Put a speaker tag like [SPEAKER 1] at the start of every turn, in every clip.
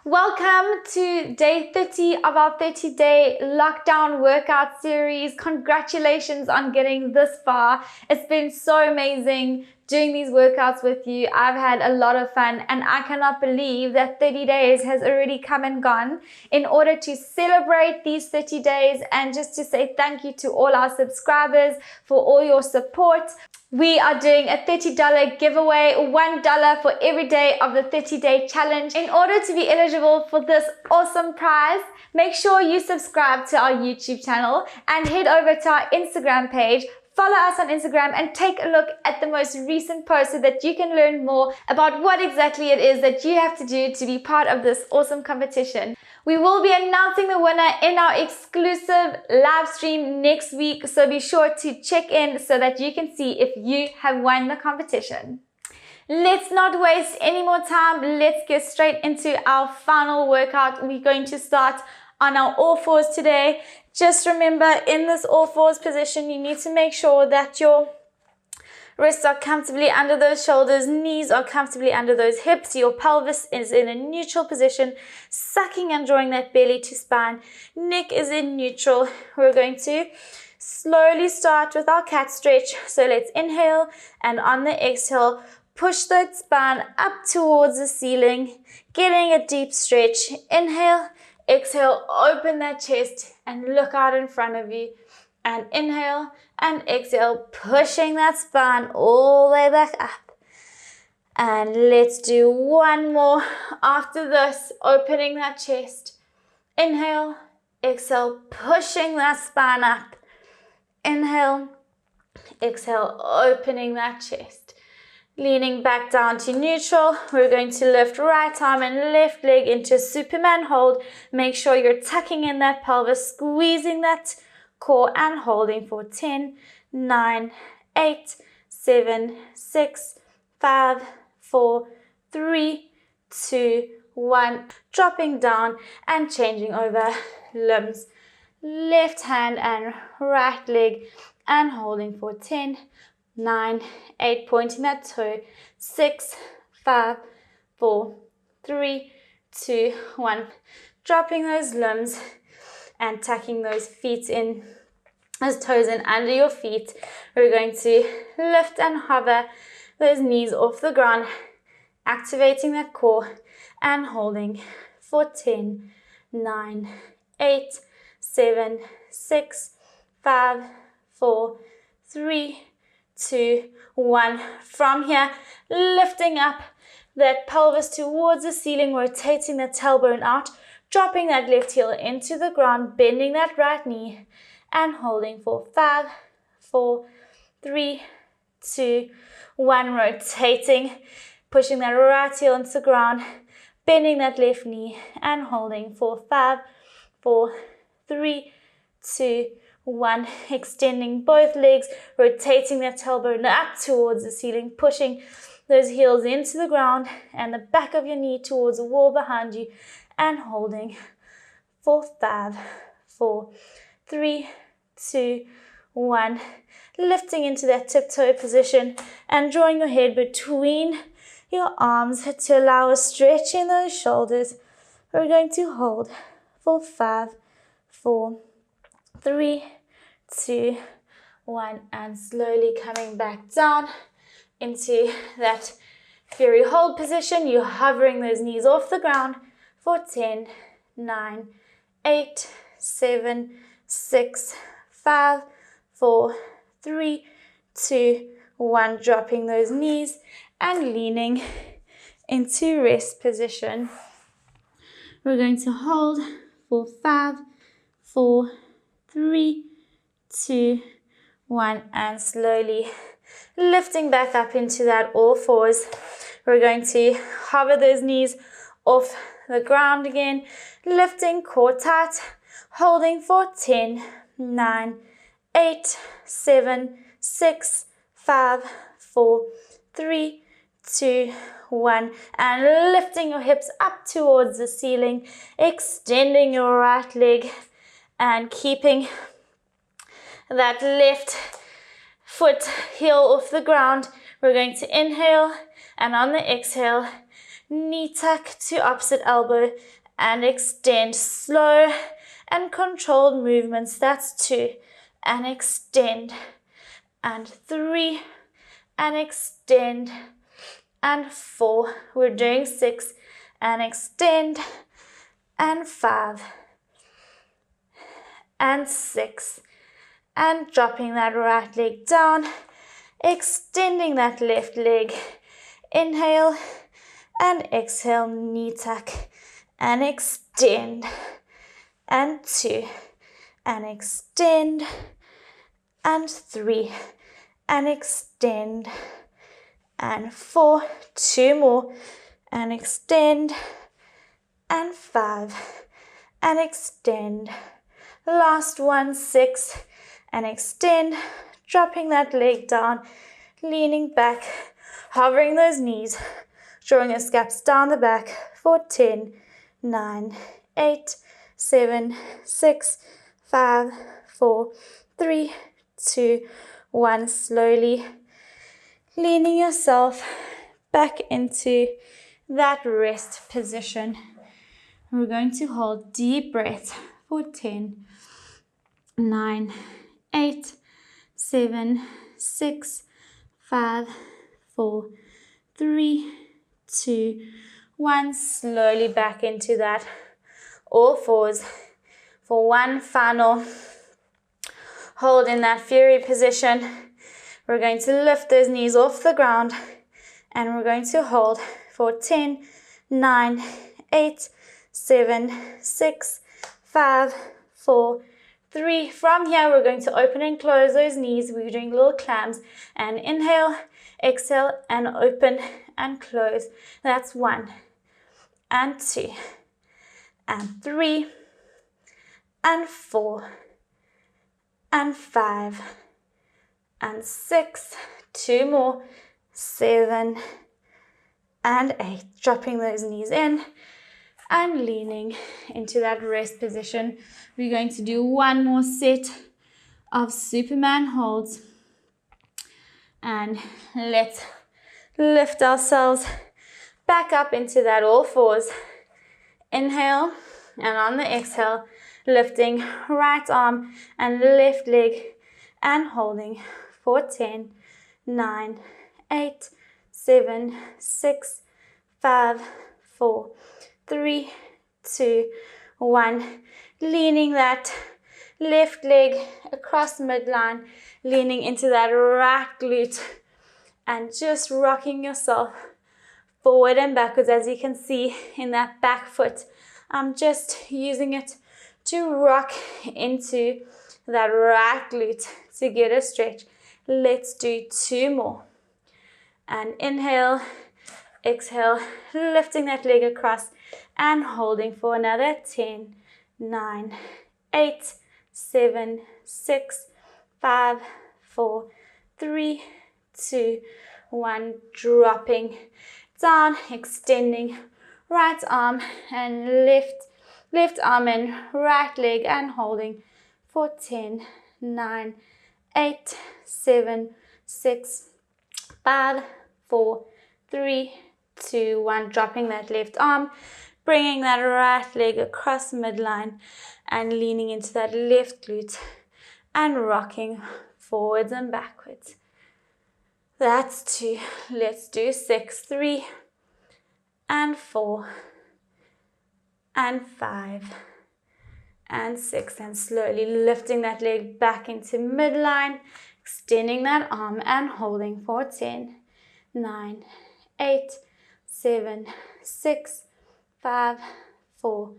[SPEAKER 1] Welcome to day 30 of our 30-day lockdown workout series. Congratulations on getting this far. It's been so amazing doing these workouts with you. I've had a lot of fun and I cannot believe that 30 days has already come and gone. In order to celebrate these 30 days and just to say thank you to all our subscribers for all your support, we are doing a $30 giveaway, $1 for every day of the 30-day challenge. In order to be eligible for this awesome prize, make sure you subscribe to our YouTube channel and head over to our Instagram page. Follow us on Instagram and take a look at the most recent post so that you can learn more about what exactly it is that you have to do to be part of this awesome competition. We will be announcing the winner in our exclusive live stream next week, so be sure to check in so that you can see if you have won the competition. Let's not waste any more time. Let's get straight into our final workout. We're going to start on our all fours today. Just remember, in this all fours position, you need to make sure that your wrists are comfortably under those shoulders, knees are comfortably under those hips, your pelvis is in a neutral position, sucking and drawing that belly to spine, neck is in neutral. We're going to slowly start with our cat stretch. So let's inhale, and on the exhale, push that spine up towards the ceiling, getting a deep stretch. Inhale, exhale, open that chest and look out in front of you. And inhale and exhale, pushing that spine all the way back up. And let's do one more after this, opening that chest. Inhale, exhale, pushing that spine up. Inhale, exhale, opening that chest. Leaning back down to neutral, we're going to lift right arm and left leg into Superman hold. Make sure you're tucking in that pelvis, squeezing that core and holding for 10, 9, 8, 7, 6, 5, 4, 3, 2, 1. Dropping down and changing over limbs. Left hand and right leg and holding for 10, 9, 8, pointing that toe, 6, 5, 4, 3, 2, 1. Dropping those limbs and tucking those feet in, those toes in under your feet. We're going to lift and hover those knees off the ground, activating that core and holding for 10, 9, 8, 7, 6, 5, 4, 3, 2, 1. From here, lifting up that pelvis towards the ceiling, rotating the tailbone out, dropping that left heel into the ground, bending that right knee, and holding for 5, 4, 3, 2, 1. Rotating, pushing that right heel into the ground, bending that left knee, and holding for 5, 4, 3, 2, 1. Extending both legs, rotating that tailbone up towards the ceiling, pushing those heels into the ground and the back of your knee towards the wall behind you, and holding for 5, 4, 3, 2, 1. Lifting into that tiptoe position and drawing your head between your arms to allow a stretch in those shoulders. We're going to hold for 5, 4, 3, 2, 1, and slowly coming back down into that fairy hold position. You're hovering those knees off the ground for 10, 9, 8, 7, 6, 5, 4, 3, 2, 1. Dropping those knees and leaning into rest position. We're going to hold for 5, 4, 3, 2, 1, and slowly lifting back up into that all fours. We're going to hover those knees off the ground again, lifting core tight, holding for 10, 9, 8, 7, 6, 5, 4, 3, 2, 1, and lifting your hips up towards the ceiling, extending your right leg and keeping that left foot heel off the ground. We're going to inhale, and on the exhale, knee tuck to opposite elbow, and extend. Slow and controlled movements. That's 2, and extend, and 3, and extend, and 4. We're doing 6, and extend, and 5, and 6, and dropping that right leg down, extending that left leg. Inhale and exhale, knee tuck, and extend, and 2, and extend, and 3, and extend, and 4, 2 more, and extend, and 5, and extend. Last one, 6, and extend, dropping that leg down, leaning back, hovering those knees, drawing the scaps down the back for 10, 9, 8, 7, 6, 5, 4, 3, 2, 1. Slowly leaning yourself back into that rest position. We're going to hold deep breath for 10, 9, 8, 7, 6, 5, 4, 3, 2, 1. Slowly back into that all fours for one final hold in that fury position. We're going to lift those knees off the ground, and we're going to hold for 10, 9, 8, 7, 6, 5, 4, 3. From here, we're going to open and close those knees. We're doing little clams, and inhale, exhale, and open and close. That's 1, and 2, and 3, and 4, and 5, and 6, 2 more, 7, and 8. Dropping those knees in and leaning into that rest position. We're going to do one more set of Superman holds, and let's lift ourselves back up into that all fours. Inhale, and on the exhale, lifting right arm and left leg and holding for 10, 9, 8, 7, 6, 5, 4, 3, 2, 1. Leaning that left leg across midline, leaning into that right glute, and just rocking yourself forward and backwards. As you can see in that back foot, I'm just using it to rock into that right glute to get a stretch. Let's do 2 more. And inhale, exhale, lifting that leg across and holding for another 10, 9, 8, 7, 6, 5, 4, 3, 2, 1. Dropping down, extending right arm and left arm and right leg and holding for 10, 9, 8, 7, 6, 5, 4, 3, 2, 1. Dropping that left arm, bringing that right leg across midline and leaning into that left glute and rocking forwards and backwards. That's 2. Let's do 6, 3, and 4, and 5, and 6, and slowly lifting that leg back into midline, extending that arm and holding for 10, 9, 8, 7, 6, 5, 4,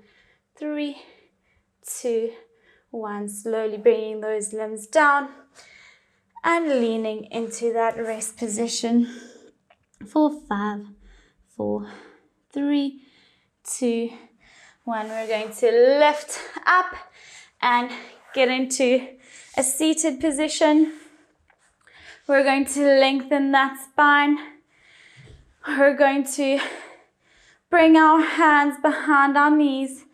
[SPEAKER 1] 3, 2, 1. Slowly bringing those limbs down and leaning into that rest position for 5, 4, 3, 2, 1. We're going to lift up and get into a seated position. We're going to lengthen that spine. We're going to bring our hands behind our knees,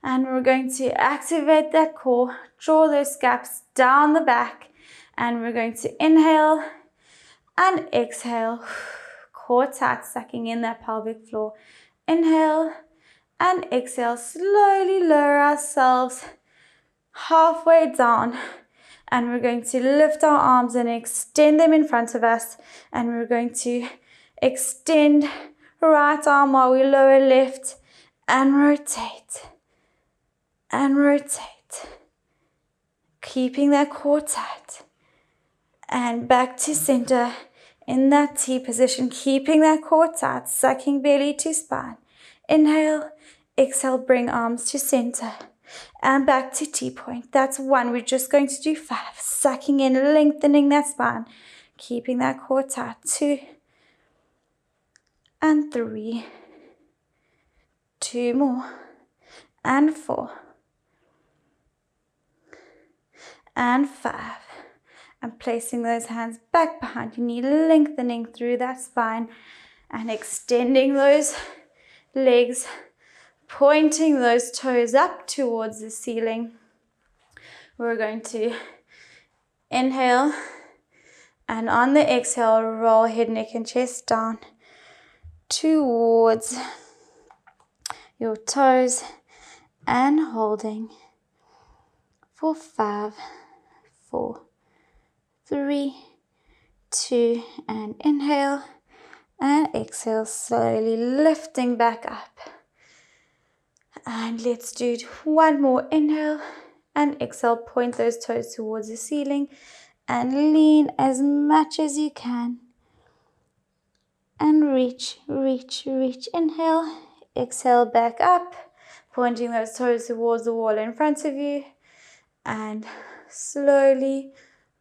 [SPEAKER 1] and we're going to activate that core, draw those scaps down the back, and we're going to inhale and exhale, core tight, sucking in that pelvic floor, inhale, and exhale. Slowly lower ourselves halfway down, and we're going to lift our arms and extend them in front of us, and we're going to extend right arm while we lower left, and rotate, and rotate, keeping that core tight, and back to center in that T position, keeping that core tight, sucking belly to spine. Inhale, exhale, bring arms to center, and back to T point. That's 1. We're just going to do 5, sucking in, lengthening that spine, keeping that core tight. 2 and 3, 2 more, and 4 and 5. And placing those hands back behind your knee, lengthening through that spine and extending those legs, pointing those toes up towards the ceiling. We're going to inhale, and on the exhale, roll head, neck, and chest down towards your toes, and holding for 5, 4, 3, 2, and inhale, and exhale, slowly lifting back up. And let's do 1 more. Inhale and exhale, point those toes towards the ceiling and lean as much as you can. And reach, reach, reach. Inhale, exhale, back up, pointing those toes towards the wall in front of you, and slowly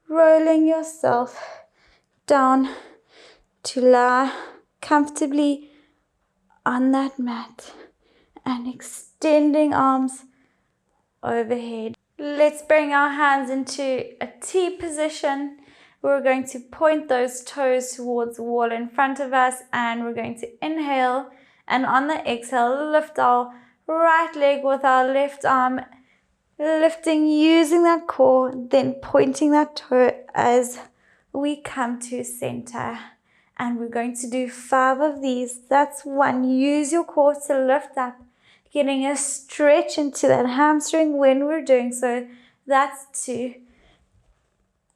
[SPEAKER 1] rolling yourself down to lie comfortably on that mat and extending arms overhead. Let's bring our hands into a T position. We're going to point those toes towards the wall in front of us, and we're going to inhale, and on the exhale, lift our right leg with our left arm, lifting, using that core, then pointing that toe as we come to center. And we're going to do 5 of these. That's 1. Use your core to lift up, getting a stretch into that hamstring when we're doing so. That's 2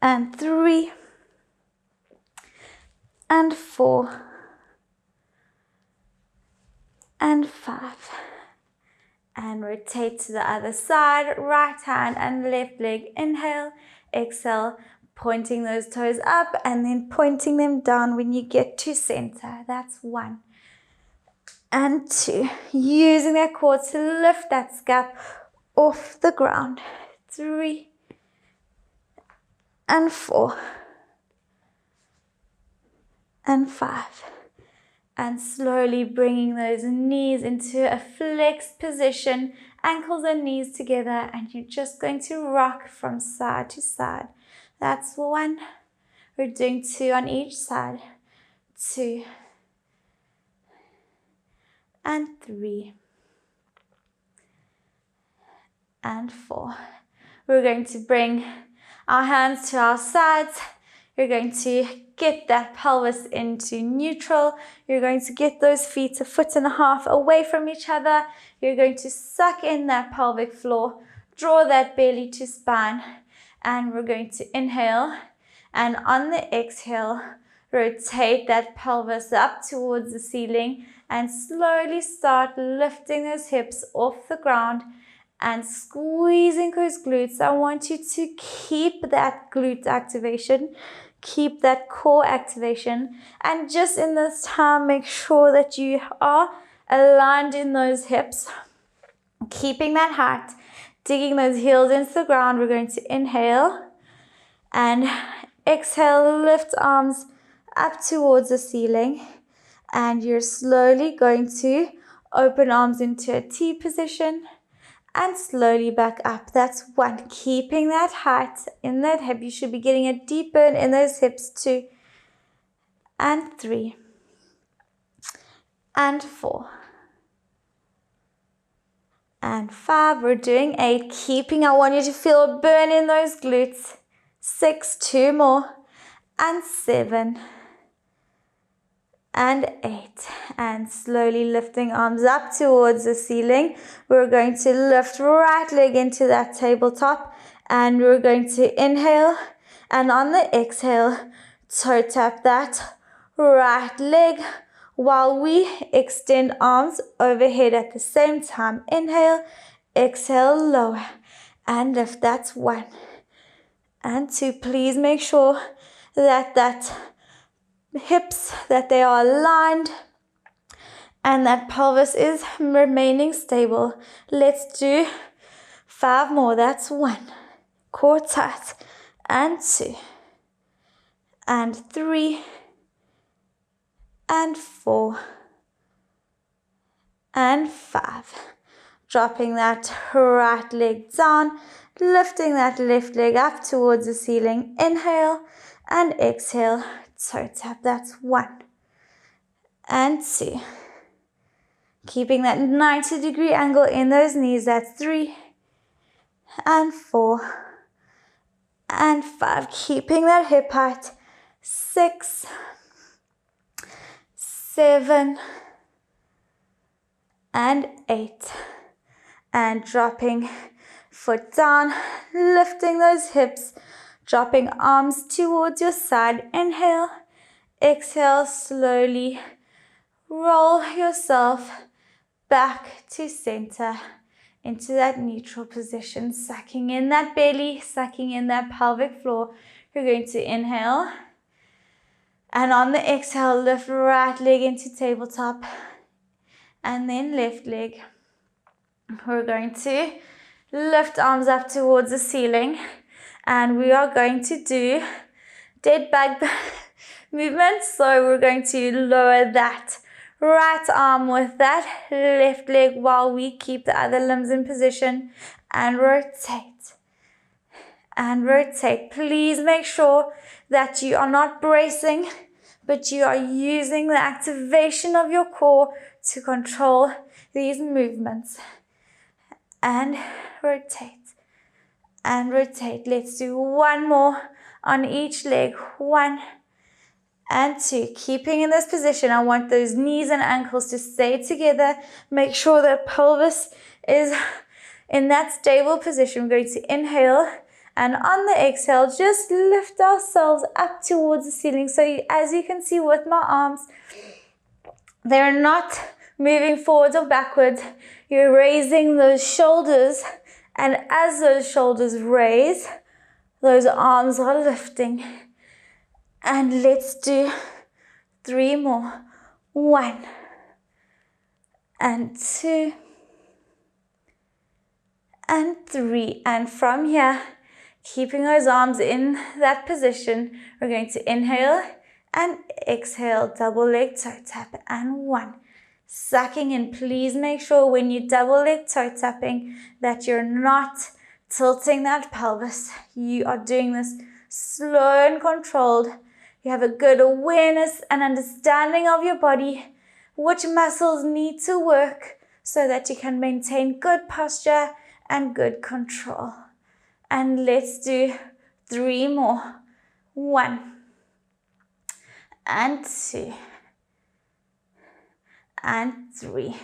[SPEAKER 1] and 3 and 4 and 5. And rotate to the other side, right hand and left leg. Inhale, exhale, pointing those toes up and then pointing them down when you get to center. That's 1 and 2. Using that core to lift that scap off the ground. 3 and 4 and 5. And slowly bringing those knees into a flexed position, ankles and knees together, and you're just going to rock from side to side. That's 1. We're doing 2 on each side. 2 and 3 and 4. We're going to bring our hands to our sides. You're going to get that pelvis into neutral. You're going to get those feet 1.5 feet away from each other. You're going to suck in that pelvic floor, draw that belly to spine, and we're going to inhale, and on the exhale, rotate that pelvis up towards the ceiling and slowly start lifting those hips off the ground and squeezing those glutes. I want you to keep that glute activation, keep that core activation, and just in this time, make sure that you are aligned in those hips, keeping that height, digging those heels into the ground. We're going to inhale and exhale, lift arms up towards the ceiling, and you're slowly going to open arms into a T position and slowly back up. That's 1. Keeping that height in that hip. You should be getting a deep burn in those hips. 2 and 3 and 4 and 5. We're doing 8. Keeping, I want you to feel a burn in those glutes. 6, 2 more, and 7 and 8. And slowly lifting arms up towards the ceiling. We're going to lift right leg into that tabletop, and we're going to inhale, and on the exhale, toe tap that right leg while we extend arms overhead at the same time. Inhale, exhale, lower, and lift. That's 1 and 2. Please make sure that hips, that they are aligned and that pelvis is remaining stable. Let's do 5 more. That's 1, core tight, and 2, and 3, and 4, and 5. Dropping that right leg down, lifting that left leg up towards the ceiling. Inhale and exhale, toe tap. That's 1 and 2. Keeping that 90-degree angle in those knees. That's 3 and 4 and 5. Keeping that hip height. 6, 7, and 8. And dropping foot down, lifting those hips, dropping arms towards your side. Inhale, exhale, slowly roll yourself back to center into that neutral position, sucking in that belly, sucking in that pelvic floor. You're going to inhale, and on the exhale, lift right leg into tabletop, and then left leg. We're going to lift arms up towards the ceiling, and we are going to do dead bug movement. So we're going to lower that right arm with that left leg while we keep the other limbs in position, and rotate and rotate. Please make sure that you are not bracing, but you are using the activation of your core to control these movements. And rotate and rotate. Let's do 1 more on each leg. 1 and 2. Keeping in this position, I want those knees and ankles to stay together. Make sure that pelvis is in that stable position. We're going to inhale, and on the exhale, just lift ourselves up towards the ceiling. So as you can see with my arms, they're not moving forwards or backwards. You're raising those shoulders, and as those shoulders raise, those arms are lifting. And let's do 3 more. 1 and 2 and 3. And from here, keeping those arms in that position, we're going to inhale and exhale, double leg toe tap, and 1. Sucking in. Please make sure when you double leg toe tapping that you're not tilting that pelvis. You are doing this slow and controlled. You have a good awareness and understanding of your body, which muscles need to work so that you can maintain good posture and good control. And let's do 3 more. 1 and 2 and 3.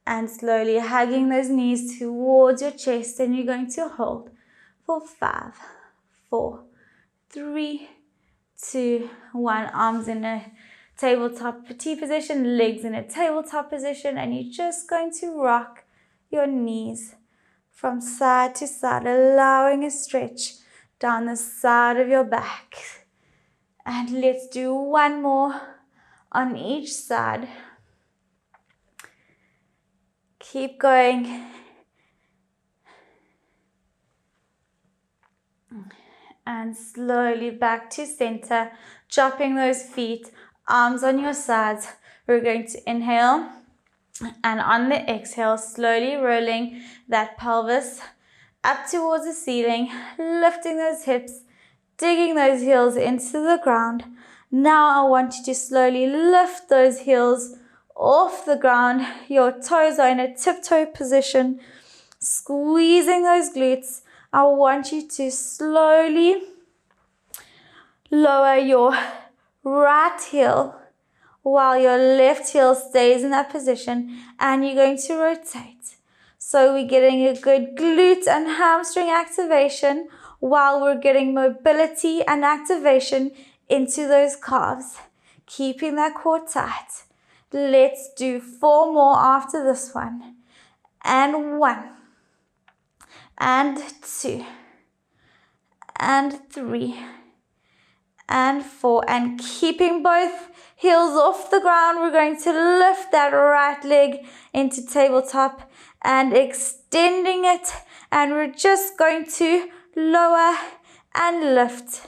[SPEAKER 1] And slowly hugging those knees towards your chest, and you're going to hold for 5, 4, 3, 2, 1. Arms in a tabletop T position, legs in a tabletop position, and you're just going to rock your knees from side to side, allowing a stretch down the side of your back. And let's do 1 more on each side. Keep going. And slowly back to center, dropping those feet, arms on your sides. We're going to inhale, and on the exhale, slowly rolling that pelvis up towards the ceiling, lifting those hips, digging those heels into the ground. Now I want you to slowly lift those heels off the ground. Your toes are in a tiptoe position, squeezing those glutes. I want you to slowly lower your right heel while your left heel stays in that position, and you're going to rotate. So we're getting a good glute and hamstring activation while we're getting mobility and activation into those calves, keeping that core tight. Let's do 4 more after this one. And 1, and 2, and 3, and 4, and keeping both heels off the ground, we're going to lift that right leg into tabletop and extending it, and we're just going to lower and lift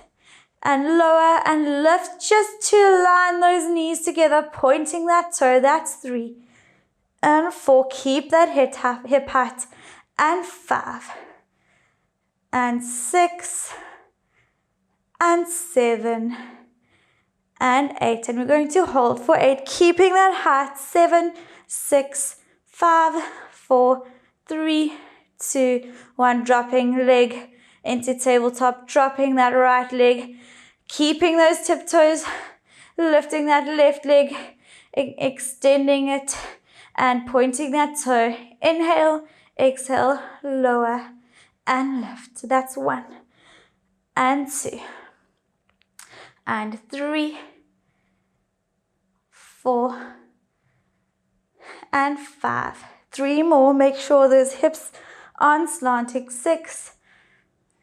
[SPEAKER 1] and lower and lift, just to align those knees together, pointing that toe. That's 3 and 4, keep that hip height, and 5 and 6 and 7 and 8, and we're going to hold for 8, keeping that height. 7, 6, 5, 4, 3, 2, 1, dropping leg into tabletop, dropping that right leg, keeping those tiptoes, lifting that left leg, extending it, and pointing that toe. Inhale, exhale, lower and lift. That's 1 and 2 and 3, 4 and 5. 3 more. Make sure those hips aren't slanting. 6,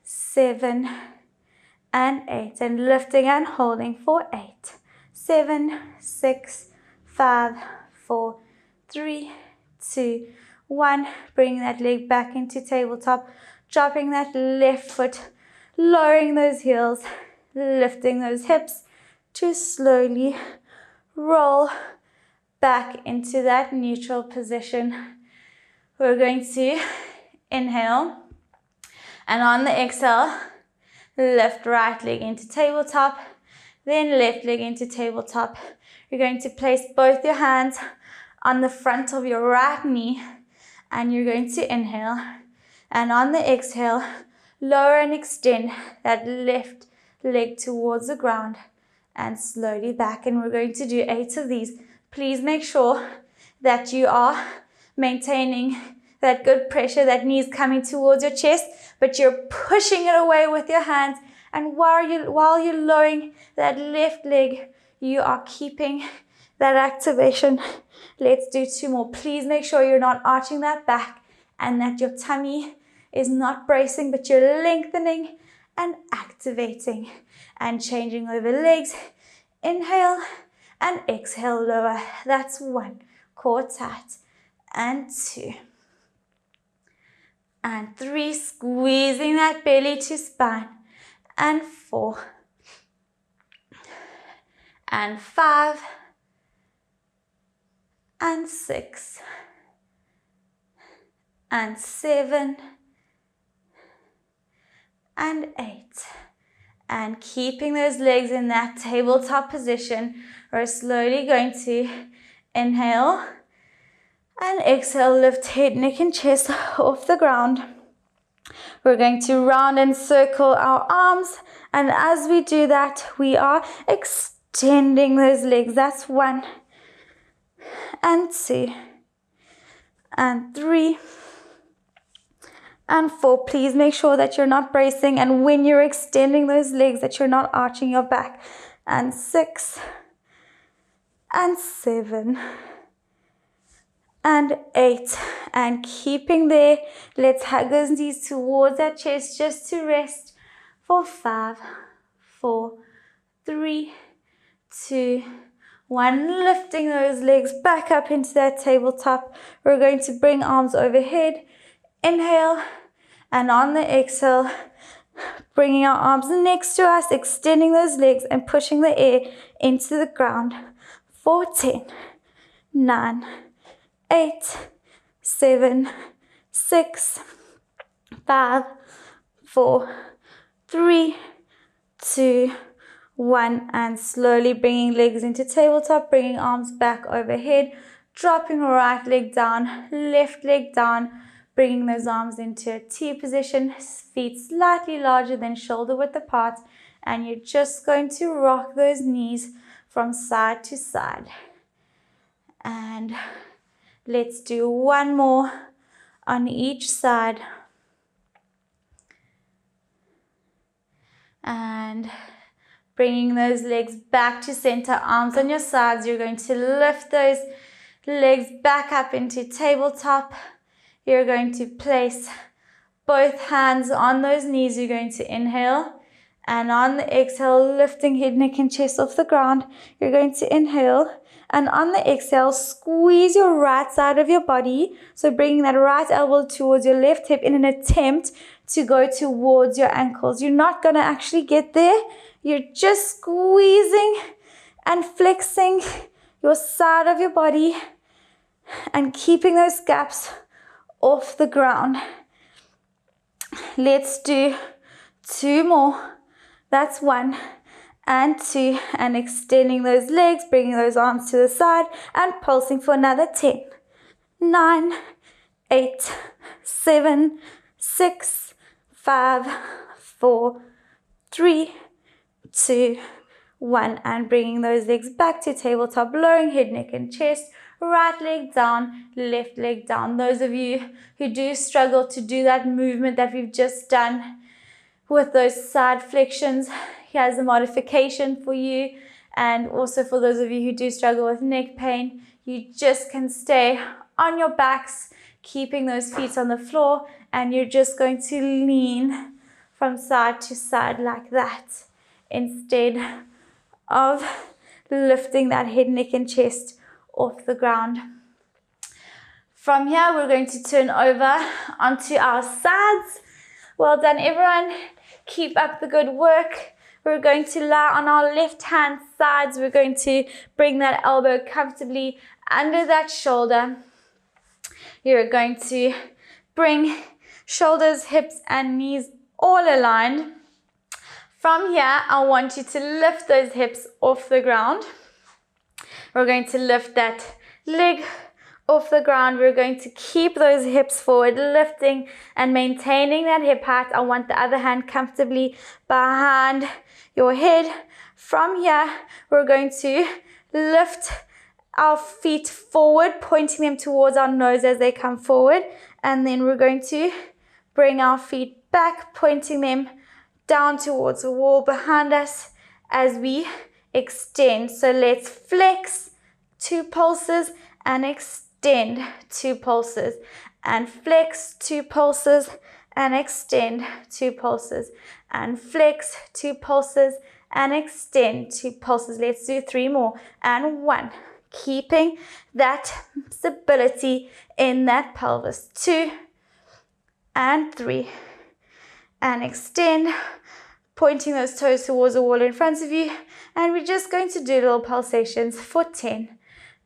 [SPEAKER 1] 7 and 8, and lifting and holding for 8. 7, 6, 5, 4, 3, 2, 1. Bring that leg back into tabletop, dropping that left foot, lowering those heels, lifting those hips to slowly roll back into that neutral position. We're going to inhale, and on the exhale, lift right leg into tabletop, then left leg into tabletop. You're going to place both your hands on the front of your right knee, and you're going to inhale, and on the exhale, lower and extend that left leg towards the ground and slowly back. And we're going to do 8 of these. Please make sure that you are maintaining that good pressure, that knees coming towards your chest, but you're pushing it away with your hands. And while you're lowering that left leg, you are keeping that activation. Let's do 2 more. Please make sure you're not arching that back and that your tummy is not bracing, but you're lengthening and activating and changing over legs. Inhale and exhale, lower. That's 1, core tight, and 2 and 3, squeezing that belly to spine, and 4 and 5 and 6 and 7 and 8, and keeping those legs in that tabletop position. We're slowly going to inhale and exhale, lift head, neck and chest off the ground. We're going to round and circle our arms, and as we do that, we are extending those legs. That's 1 and 2 and 3 and 4. Please make sure that you're not bracing, and when you're extending those legs, that you're not arching your back. And 6 and 7 and 8, and keeping there. Let's hug those knees towards our chest just to rest for 5, 4, 3, 2, 1. Lifting those legs back up into that tabletop. We're going to bring arms overhead. Inhale, and on the exhale, bringing our arms next to us, extending those legs and pushing the air into the ground. 4, 10, 9, 8, 7, 6, 5, 4, 3, 2, 1, and slowly bringing legs into tabletop, bringing arms back overhead, dropping right leg down, left leg down, bringing those arms into a T position, feet slightly larger than shoulder width apart, and you're just going to rock those knees from side to side. And let's do one more on each side. And bringing those legs back to center, arms on your sides. You're going to lift those legs back up into tabletop. You're going to place both hands on those knees. You're going to inhale, and on the exhale, lifting head, neck, and chest off the ground. You're going to inhale, and on the exhale, squeeze your right side of your body. So bringing that right elbow towards your left hip in an attempt to go towards your ankles. You're not going to actually get there. You're just squeezing and flexing your side of your body and keeping those gaps off the ground. Let's do 2 more. That's 1 and 2, and extending those legs, bringing those arms to the side and pulsing for another 10, 9, 8, 7, 6, 5, 4, 3, 2, 1, and bringing those legs back to tabletop, lowering head, neck, and chest. Right leg down, left leg down. Those of you who do struggle to do that movement that we've just done with those side flexions, here's a modification for you. And also for those of you who do struggle with neck pain, you just can stay on your backs, keeping those feet on the floor, and you're just going to lean from side to side like that, instead of lifting that head, neck, and chest off the ground. From here, we're going to turn over onto our sides. Well done, everyone. Keep up the good work. We're going to lie on our left hand sides. We're going to bring that elbow comfortably under that shoulder. You're going to bring shoulders, hips, and knees all aligned. From here, I want you to lift those hips off the ground. We're going to lift that leg off the ground. We're going to keep those hips forward, lifting and maintaining that hip height. I want the other hand comfortably behind your head. From here, we're going to lift our feet forward, pointing them towards our nose as they come forward. And then we're going to bring our feet back, pointing them down towards the wall behind us as we extend. So let's flex 2 pulses and extend 2 pulses, and flex 2 pulses and extend 2 pulses, and flex 2 pulses and extend 2 pulses. Let's do 3 more, and 1, keeping that stability in that pelvis. 2 and 3, and extend, pointing those toes towards the wall in front of you. And we're just going to do little pulsations for 10,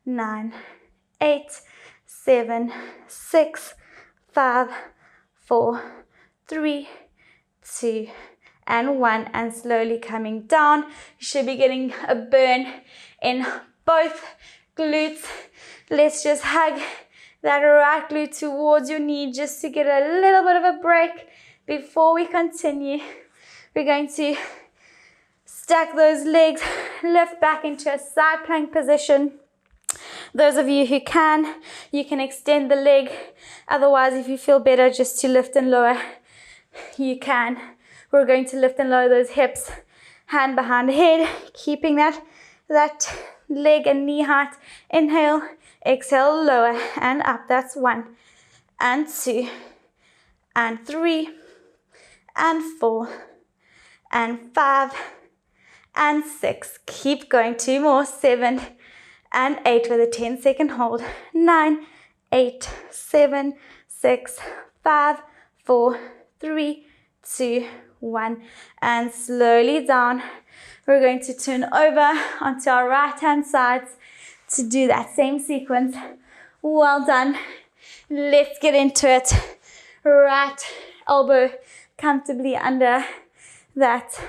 [SPEAKER 1] 9, 8, 7, 6, 5, 4, 3, 2, and 1, and slowly coming down. You should be getting a burn in both glutes. Let's just hug that right glute towards your knee just to get a little bit of a break before we continue. We're going to stack those legs, lift back into a side plank position. Those of you who can, you can extend the leg. Otherwise, if you feel better just to lift and lower, you can. We're going to lift and lower those hips, hand behind head, keeping that leg and knee height. Inhale, exhale, lower and up. That's 1 and 2 and 3 and 4 and 5 and 6. Keep going. 2 more. 7 and 8 with a 10-second hold. 9, 8, 7, 6, 5, 4, 3, 2, 1. And slowly down. We're going to turn over onto our right hand sides to do that same sequence. Well done. Let's get into it. Right elbow comfortably under that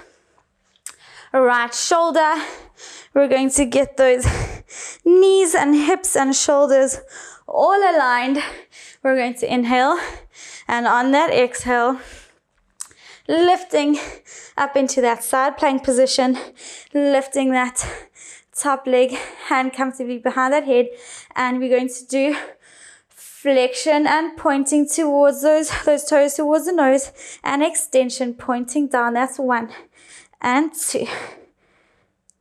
[SPEAKER 1] right shoulder. We're going to get those knees and hips and shoulders all aligned. We're going to inhale, and on that exhale, lifting up into that side plank position, lifting that top leg, hand comfortably behind that head, and we're going to do flexion and pointing towards those toes towards the nose, and extension pointing down. That's 1 and 2.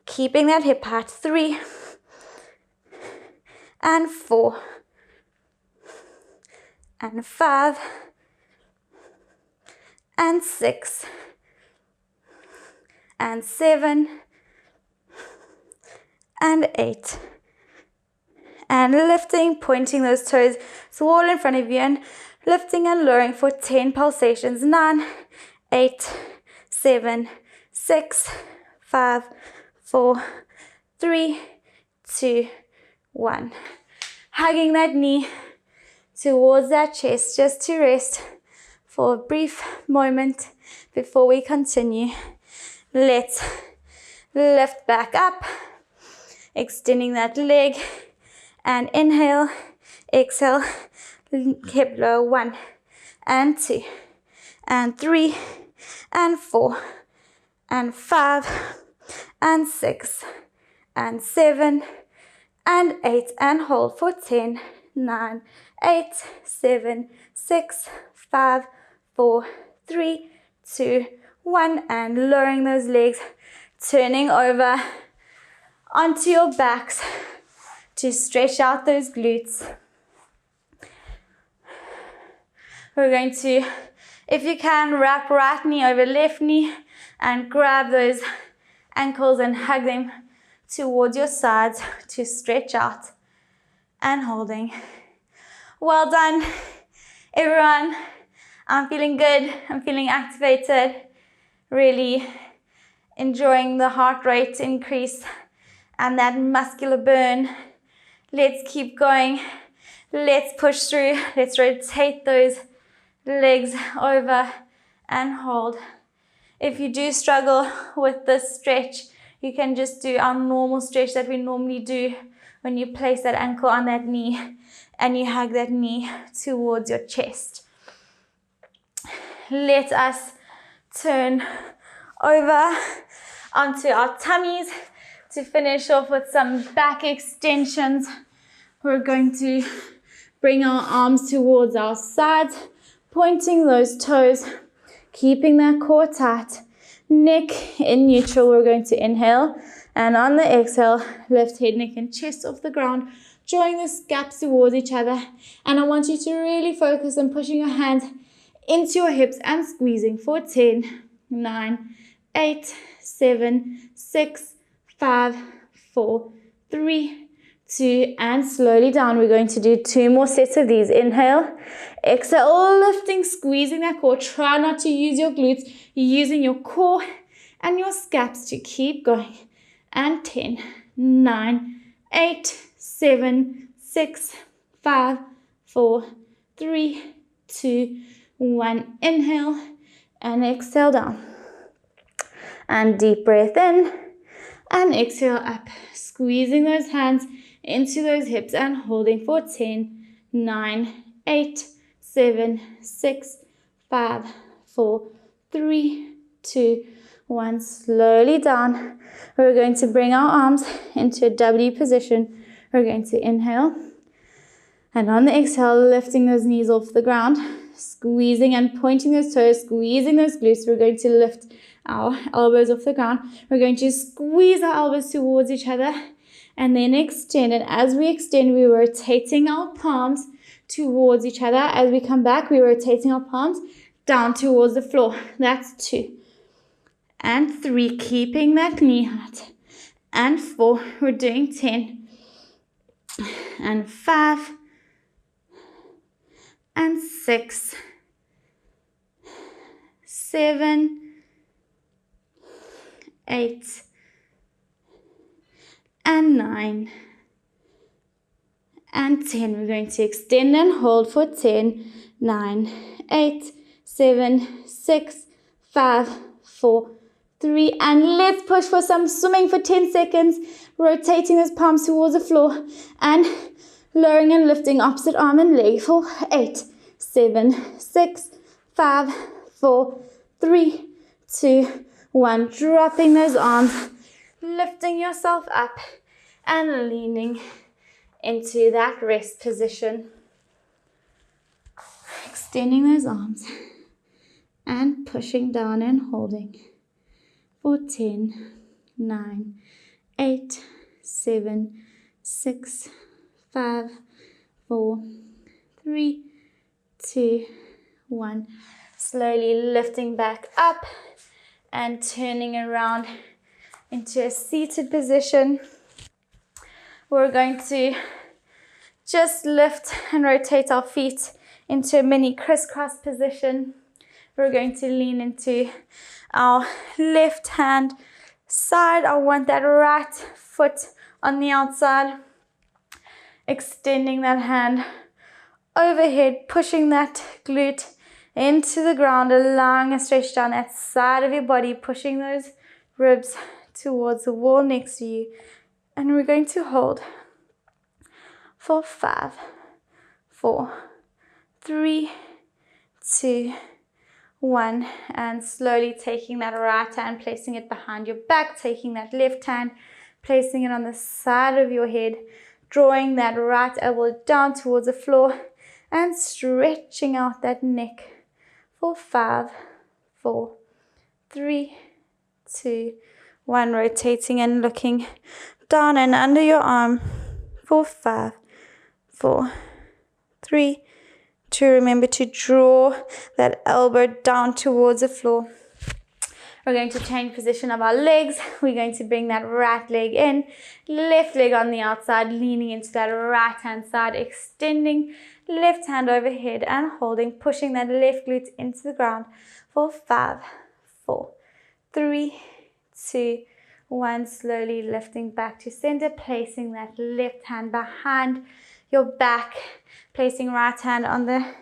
[SPEAKER 1] Keeping that hip height. 3 and 4 and 5 and 6 and 7 and 8. And lifting, pointing those toes to the wall in front of you, and lifting and lowering for 10 pulsations. 9, 8, 7, 6, 5, 4, 3, 2, 1. Hugging that knee towards that chest, just to rest for a brief moment before we continue. Let's lift back up, extending that leg, and inhale, exhale, hip low. 1 and 2 and 3 and 4 and 5 and 6 and 7 and 8, and hold for 10, 9, 8, 7, 6, 5, 4, 3, 2, 1, and lowering those legs, turning over onto your backs to stretch out those glutes. We're going to, if you can, wrap right knee over left knee and grab those ankles and hug them towards your sides to stretch out, and holding. Well done, everyone. I'm feeling good. I'm feeling activated. Really enjoying the heart rate increase and that muscular burn. Let's keep going. Let's push through. Let's rotate those legs over and hold. If you do struggle with this stretch, you can just do our normal stretch that we normally do when you place that ankle on that knee and you hug that knee towards your chest. Let us turn over onto our tummies to finish off with some back extensions. We're going to bring our arms towards our sides, pointing those toes, keeping that core tight. Neck in neutral. We're going to inhale, and on the exhale, lift head, neck, and chest off the ground, drawing the scaps towards each other. And I want you to really focus on pushing your hands into your hips and squeezing for 10, 9, 8, 7, 6, 5, 4, 3, 2, and slowly down. We're going to do 2 more sets of these. Inhale, exhale, lifting, squeezing that core. Try not to use your glutes. You're using your core and your scaps to keep going. And 10, 9, 8, 7, 6, 5, 4, 3, 2, 1. Inhale and exhale down. And deep breath in and exhale up. Squeezing those hands into those hips and holding for 10, 9, 8, 7, 6, 5, 4, 3, 2, 1. Slowly down. We're going to bring our arms into a W position. We're going to inhale, and on the exhale, lifting those knees off the ground, squeezing and pointing those toes, squeezing those glutes. We're going to lift our elbows off the ground. We're going to squeeze our elbows towards each other and then extend. And as we extend, we're rotating our palms towards each other. As we come back, we're rotating our palms down towards the floor. That's 2 and 3, keeping that knee height. And 4, we're doing 10 and 5 and 6, 7, 8, and 9, and 10. We're going to extend and hold for 10, 9, 8, 7, 6, 5, 4, 3, and let's push for some swimming for 10 seconds, rotating those palms towards the floor and lowering and lifting opposite arm and leg for 8, 7, 6, 5, 4, 3, 2, 1. Dropping those arms, lifting yourself up and leaning into that rest position. Extending those arms and pushing down and holding for 10, 9, 8, 7, 6, 5, 4, 3, 2, 1. Slowly lifting back up and turning around into a seated position. We're going to just lift and rotate our feet into a mini crisscross position. We're going to lean into our left hand side. I want that right foot on the outside. Extending that hand overhead, pushing that glute into the ground, allowing a stretch down that side of your body, pushing those ribs towards the wall next to you. And we're going to hold for 5, 4, 3, 2, 1. And slowly taking that right hand, placing it behind your back, taking that left hand, placing it on the side of your head, drawing that right elbow down towards the floor and stretching out that neck for 5, 4, 3, 2, 1. Rotating and looking down and under your arm for 5, 4, 3, 2. Remember to draw that elbow down towards the floor. We're going to change position of our legs. We're going to bring that right leg in, left leg on the outside, leaning into that right hand side, extending left hand overhead and holding, pushing that left glute into the ground for 5, 4, 3, 2, 1. Slowly lifting back to center, placing that left hand behind your back, placing right hand on the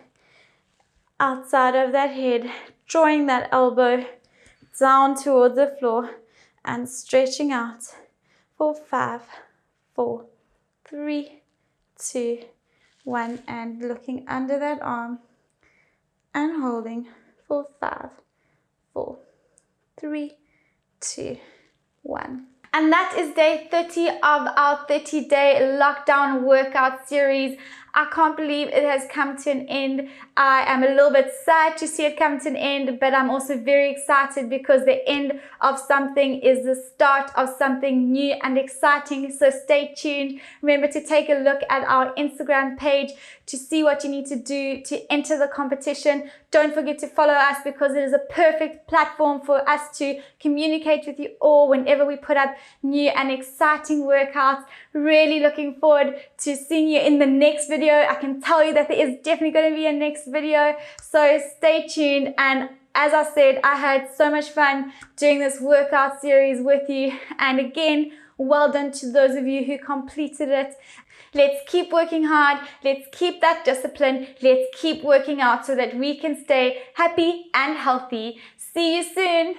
[SPEAKER 1] outside of that head, drawing that elbow down towards the floor and stretching out for 5, 4, 3, 2, 1. And looking under that arm and holding for 5, 4, 3, 2, 1. And that is day 30 of our 30-day lockdown workout series. I can't believe it has come to an end. I am a little bit sad to see it come to an end, but I'm also very excited because the end of something is the start of something new and exciting. So stay tuned. Remember to take a look at our Instagram page to see what you need to do to enter the competition. Don't forget to follow us because it is a perfect platform for us to communicate with you all whenever we put up new and exciting workouts. Really looking forward to seeing you in the next video. I can tell you that there is definitely going to be a next video, so stay tuned. And as I said, I had so much fun doing this workout series with you, and again, well done to those of you who completed it. Let's keep working hard, let's keep that discipline, let's keep working out so that we can stay happy and healthy. See you soon.